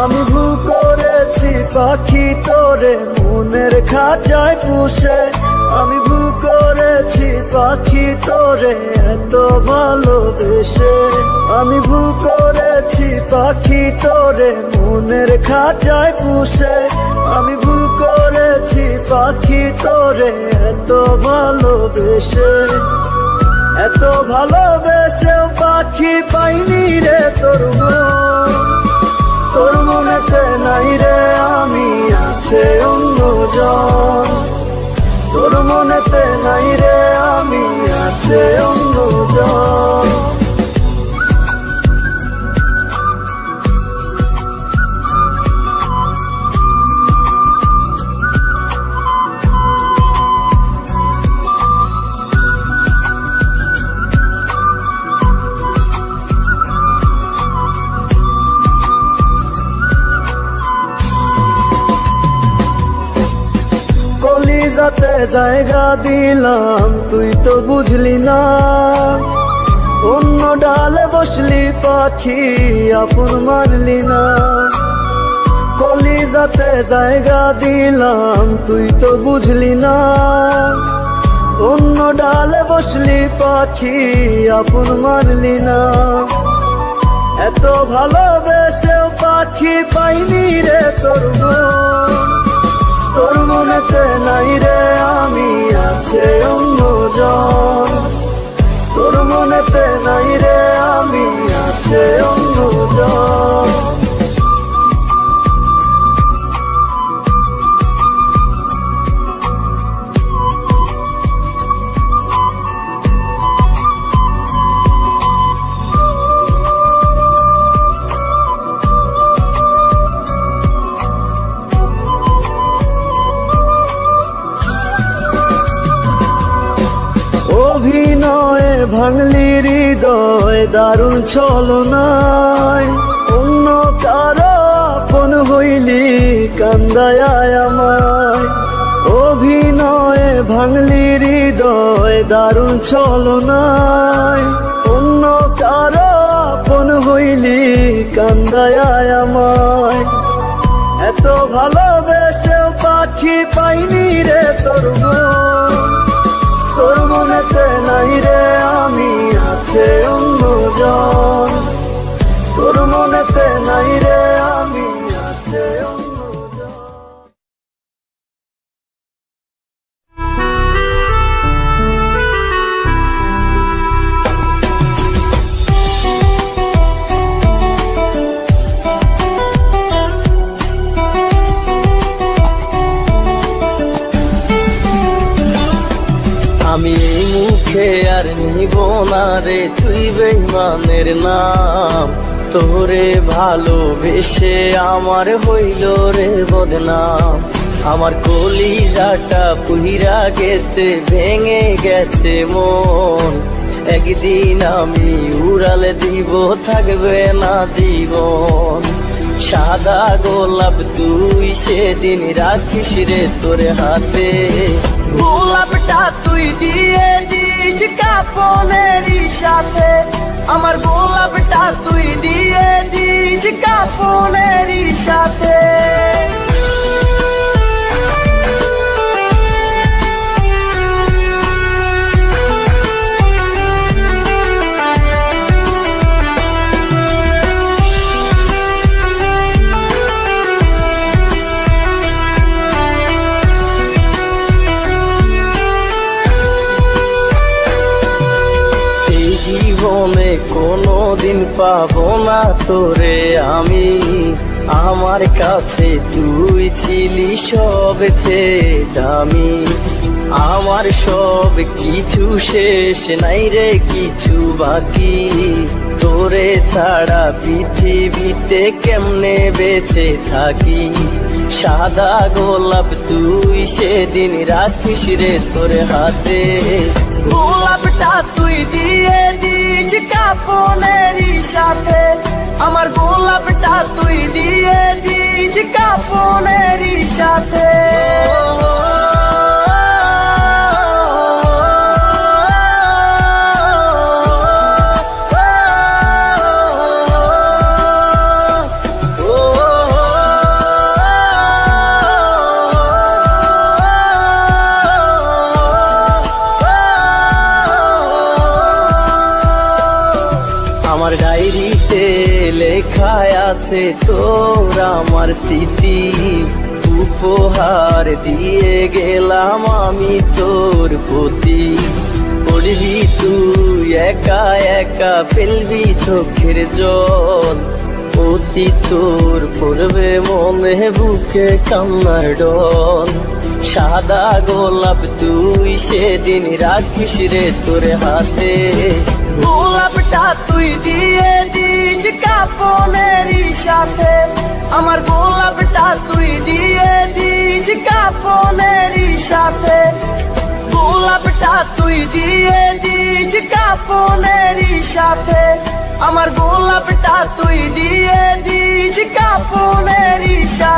আমি ভুল করেছি পাখি তোরে মনের খাঁচায় পুষে, আমি ভুল করেছি পাখি তোরে এত ভালোবেসে, আমি ভুল করেছি পাখি তোরে মনের খাঁচায় পুষে, আমি ভুল করেছি পাখি তোরে এত ভালোবেসে, এত ভালোবেসেও পাখি পাইনি রে তোর মন, তোর মনেতে নাই রে আমি আছে অন্যজন, তোর মনেতে নাই রে আমি আছে অন্যজন। কলিজাতে জায়গা দিলাম তুই তো বুঝলি না, অন্য ডালে বসলি পাখি আপন মানলি না, কলিজাতে জায়গা দিলাম তুই তো বুঝলি না, অন্য ডালে বসলি পাখি আপন মানলি না, এত ভালোবেসেও পাখি পাইনি রে তোর মন, তোর মনেতে নাই রে আমি আছে অন্যজন, তোর মনেতে নাই রে আমি আছে অন্যজন। অভিনয়ে ভাঙলি হৃদয় দারুণ ছলনায়, অন্য কারো আপন হইলি কান্দায় আমায়, অভিনয়ে ভাঙলি হৃদয় দারুণ ছলনায়, অন্য কারো আপন হইলি কান্দায় আমায়, এত ভালোবেসেও পাখি পাইনি রে তোর মন, তোর মনেতে নাই রে আমি আছে অন্যজন, তোর মনেতে নাই রে আমি আছে অন্যজন। আমি এই মুখে আর নিব না রে তুই বেঈমানের নাম, তোরে ভালোবেসে আমার হইল রে বদনাম, আমার কলিজাটা পুইরা গেছে ভেঙে গেছে মন, একদিন আমি উড়ালে দিব থাকবে না জীবন, সাদা গোলাপ তুই সেদিন রাখিস রে তোর হাতে, গোলাপটা তুই দিয়ে দিস কাপনেরই সাথে, আমার গোলাপটা তুই দিয়ে দিস কাপনেরই সাথে। জীবনে কোনোদিন পাবো না তোরে আমি, আমার কাছে তুই ছিলি সবচেয়ে দামি, আমার সব কিছু শেষ নাই রে কিছু বাকি, তোরে ছাড়া পৃথিবীতে কেমনে বেঁচে থাকি, সাদা গোলাপ তুই সেদিন রাখিস রে তোর হাতে, গোলাপটা তুই দিয়ে দিস কাপনেরই সাথে, আমার গোলাপটা তুই দিয়ে দিস কাপনেরই সাথে। লেখায় আছে তোর আমার স্মৃতি, উপহার দিয়ে গেলাম আমি তোর প্রতি। পড়বি তুই একা একা ফেলবি চোখের জল, অতি তোর পড়বে মনে বুকে কান্নার ডল। সাদা গোলাপ তুই সেদিন রাখিস রে তোর হাতে, গোলাপটা তুই দিয়ে দিস কাপনেরই সাথে, আমার গোলাপটা তুই দিয়ে দিস কাপনেরই সাথে, গোলাপটা তুই দিয়ে দিস কাপনেরই সাথে, আমার গোলাপটা তুই দিয়ে দিস কাপনেরই সাথে।